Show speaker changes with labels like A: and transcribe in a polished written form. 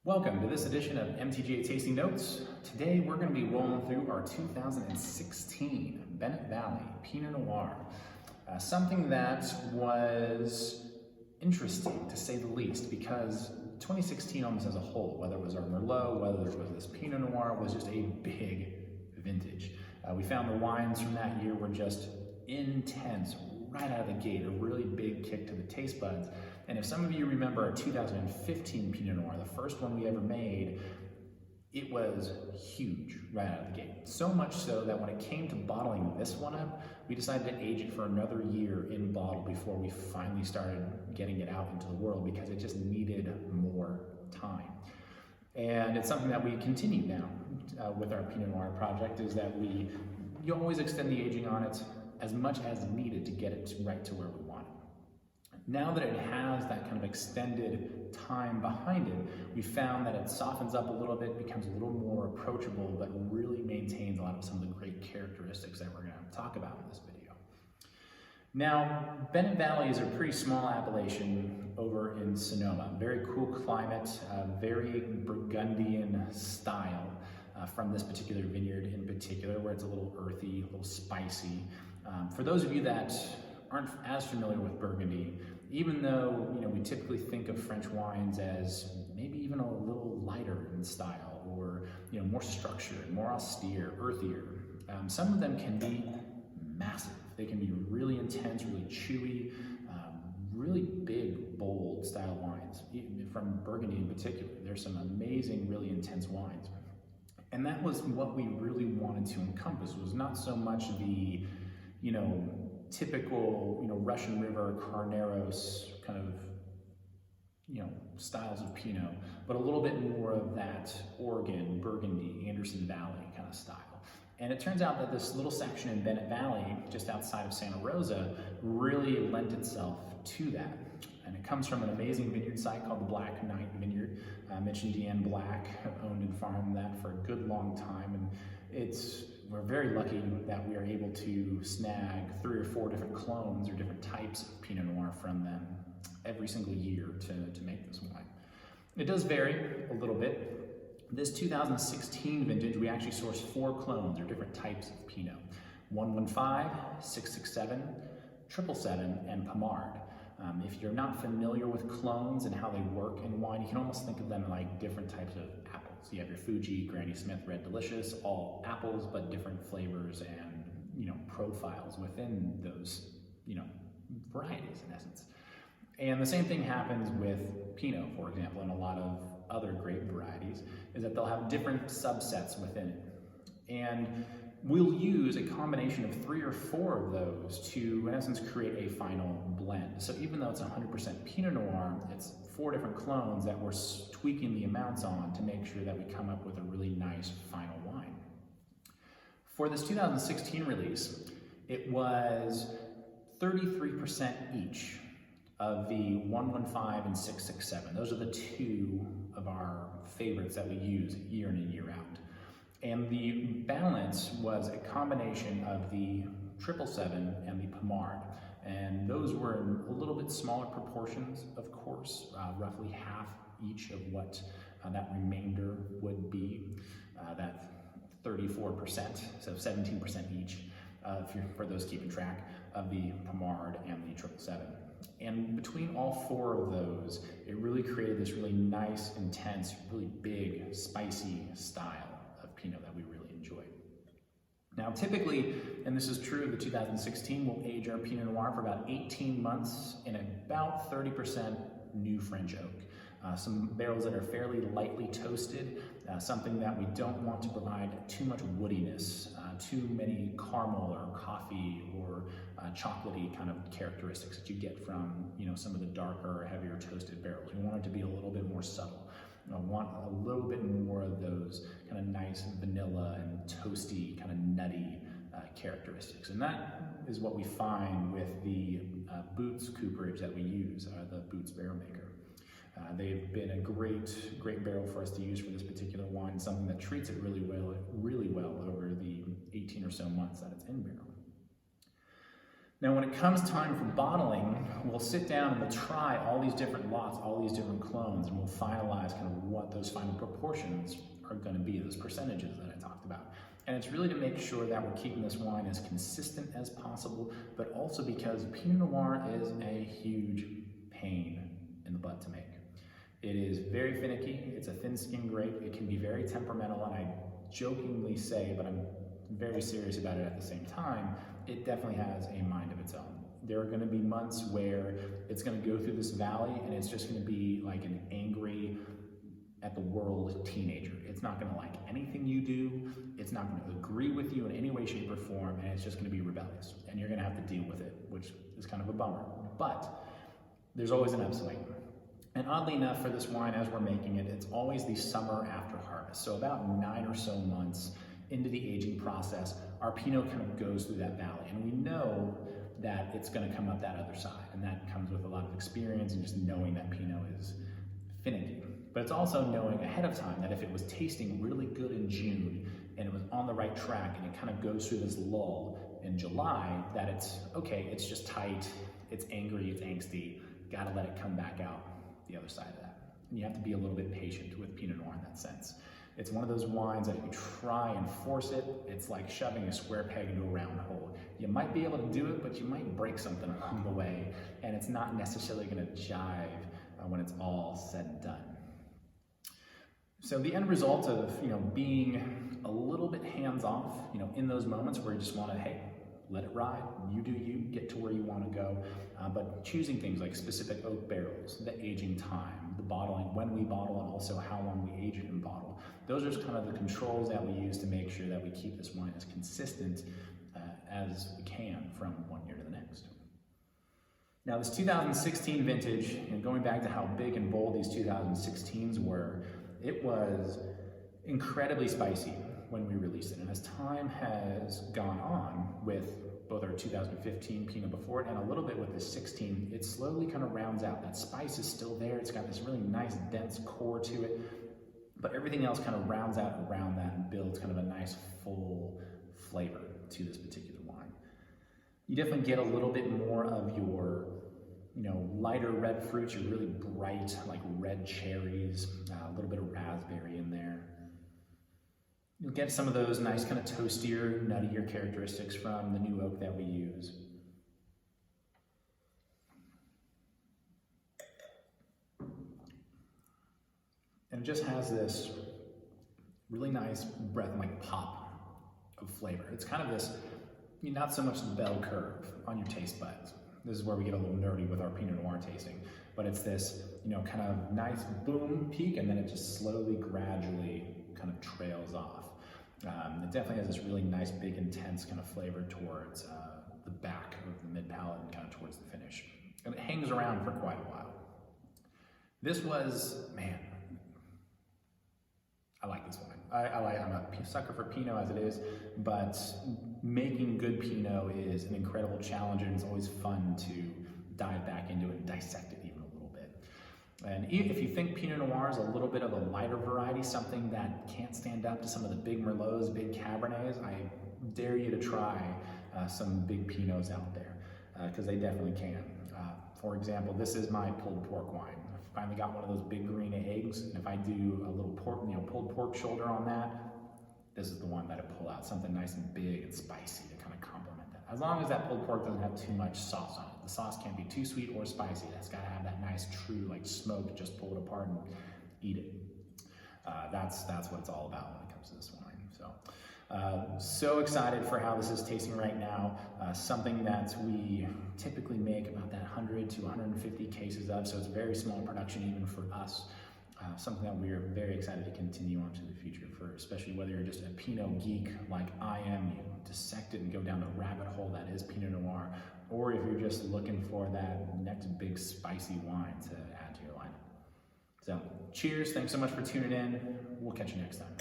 A: Welcome to this edition of MTGA Tasting Notes. Today we're going to be rolling through our 2016 Bennett Valley Pinot Noir. Something that was interesting to say the least, because 2016 almost as a whole, whether it was our Merlot, whether it was this Pinot Noir, was just a big vintage. We found the wines from that year were just intense right out of the gate, a really big kick to the taste buds. And if some of you remember our 2015 Pinot Noir, the first one we ever made, it was huge right out of the gate. So much so that when it came to bottling this one up, we decided to age it for another year in bottle before we finally started getting it out into the world, because it just needed more time. And it's something that we continue now with our Pinot Noir project, is that you always extend the aging on it as much as needed to get it right to where we want it. Now that it has that kind of extended time behind it, we found that it softens up a little bit, becomes a little more approachable, but really maintains a lot of some of the great characteristics that we're going to talk about in this video. Now, Bennett Valley is a pretty small appellation over in Sonoma. Very cool climate, very Burgundian style from this particular vineyard in particular, where it's a little earthy, a little spicy. For those of you that aren't as familiar with Burgundy, even though we typically think of French wines as maybe even a little lighter in style, or more structured, more austere, earthier, some of them can be massive. They can be really intense, really chewy, really big, bold style wines. From Burgundy in particular, there's some amazing, really intense wines. And that was what we really wanted to encompass, was not so much the typical, Russian River, Carneros kind of, styles of Pinot, but a little bit more of that Oregon, Burgundy, Anderson Valley kind of style. And it turns out that this little section in Bennett Valley, just outside of Santa Rosa, really lent itself to that. And it comes from an amazing vineyard site called the Black Knight Vineyard. Mitch and Deanne Black owned and farmed that for a good long time. And we're very lucky that we are able to snag 3 or 4 different clones or different types of Pinot Noir from them every single year to make this wine. It does vary a little bit. This 2016 vintage, we actually sourced 4 clones or different types of Pinot: 115, 667, 777, and Pommard. If you're not familiar with clones and how they work in wine, you can almost think of them like different types of apples. You have your Fuji, Granny Smith, Red Delicious, all apples, but different flavors and profiles within those varieties in essence. And the same thing happens with Pinot, for example, and a lot of other grape varieties, is that they'll have different subsets within it. And we'll use a combination of 3 or 4 of those to, in essence, create a final blend. So even though it's 100% Pinot Noir, it's 4 different clones that we're tweaking the amounts on to make sure that we come up with a really nice final wine. For this 2016 release, it was 33% each of the 115 and 667. Those are the 2 of our favorites that we use year in and year out. And the balance was a combination of the 777 and the Pommard. And those were in a little bit smaller proportions, of course, roughly half each of what that remainder would be, that 34%, so 17% each, for those keeping track, of the Pommard and the 777. And between all 4 of those, it really created this really nice, intense, really big, spicy style of Pinot that we really enjoyed. Now typically, and this is true of the 2016, we'll age our Pinot Noir for about 18 months in about 30% new French oak. Some barrels that are fairly lightly toasted, something that we don't want to provide too much woodiness, too many caramel or coffee or chocolatey kind of characteristics that you get from some of the darker, heavier toasted barrels. We want it to be a little bit more subtle. I want a little bit more of those kind of nice vanilla and toasty, kind of nutty characteristics. And that is what we find with the Boots cooperage that we use, the Boots barrel maker. They've been a great barrel for us to use for this particular wine, something that treats it really well over the 18 or so months that it's in barrel. Now, when it comes time for bottling, we'll sit down and we'll try all these different lots, all these different clones, and we'll finalize kind of what those final proportions are going to be, those percentages that I talked about. And it's really to make sure that we're keeping this wine as consistent as possible, but also because Pinot Noir is a huge pain in the butt to make. It is very finicky, it's a thin-skinned grape, it can be very temperamental, and I jokingly say, but I'm very serious about it at the same time, it definitely has a mind of its own. There are gonna be months where it's gonna go through this valley and it's just gonna be like an angry, at the world teenager. It's not gonna like anything you do, it's not gonna agree with you in any way, shape, or form, and it's just gonna be rebellious. And you're gonna have to deal with it, which is kind of a bummer. But there's always an upswing. And oddly enough, for this wine, as we're making it, it's always the summer after harvest. So about 9 or so months into the aging process, our Pinot kind of goes through that valley. And we know that it's gonna come up that other side. And that comes with a lot of experience and just knowing that Pinot is finicky. But it's also knowing ahead of time that if it was tasting really good in June and it was on the right track and it kind of goes through this lull in July, that it's okay, it's just tight, it's angry, it's angsty, gotta let it come back out the other side of that. And you have to be a little bit patient with Pinot Noir in that sense. It's one of those wines that if you try and force it, it's like shoving a square peg into a round hole. You might be able to do it, but you might break something along the way, and it's not necessarily gonna jive when it's all said and done. So the end result of being a little bit hands-off, in those moments where you just want to, hey, let it ride, you do you, get to where you want to go, but choosing things like specific oak barrels, the aging time, the bottling, when we bottle, and also how long we age it in bottle. Those are kind of the controls that we use to make sure that we keep this wine as consistent as we can from one year to the next. Now this 2016 vintage, and going back to how big and bold these 2016s were, it was incredibly spicy when we released it. And as time has gone on with both our 2015 Pinot before it and a little bit with the 16, it slowly kind of rounds out. That spice is still there. It's got this really nice dense core to it, but everything else kind of rounds out around that and builds kind of a nice full flavor to this particular wine. You definitely get a little bit more of your lighter red fruits, your really bright, like red cherries, a little bit of raspberry in there. You'll get some of those nice kind of toastier, nuttier characteristics from the new oak that we use. And it just has this really nice breath and like pop of flavor. It's kind of this, not so much the bell curve on your taste buds. This is where we get a little nerdy with our Pinot Noir tasting, but it's this, kind of nice boom peak, and then it just slowly, gradually kind of trails off. It definitely has this really nice, big, intense kind of flavor towards the back of the mid palate and kind of towards the finish. And it hangs around for quite a while. This was, man, I like this wine. I'm a sucker for Pinot as it is, but making good Pinot is an incredible challenge, and it's always fun to dive back into it and dissect it even a little bit. And if you think Pinot Noir is a little bit of a lighter variety, something that can't stand up to some of the big Merlots, big Cabernets, I dare you to try some big Pinots out there, because they definitely can. For example, this is my pulled pork wine. I finally got one of those big green eggs, and if I do a little pork, pulled pork shoulder on that, this is the one that I pull out, something nice and big and spicy to kind of complement that. As long as that pulled pork doesn't have too much sauce on it. The sauce can't be too sweet or spicy. That's got to have that nice, true, like smoke, just pull it apart and eat it. That's what it's all about when it comes to this wine. So excited for how this is tasting right now. Something that we typically make about that 100 to 150 cases of, so it's very small production even for us. Something that we are very excited to continue on to the future for, especially whether you're just a Pinot geek like I am, dissect it and go down the rabbit hole that is Pinot Noir, or if you're just looking for that next big spicy wine to add to your lineup. So cheers, thanks so much for tuning in. We'll catch you next time.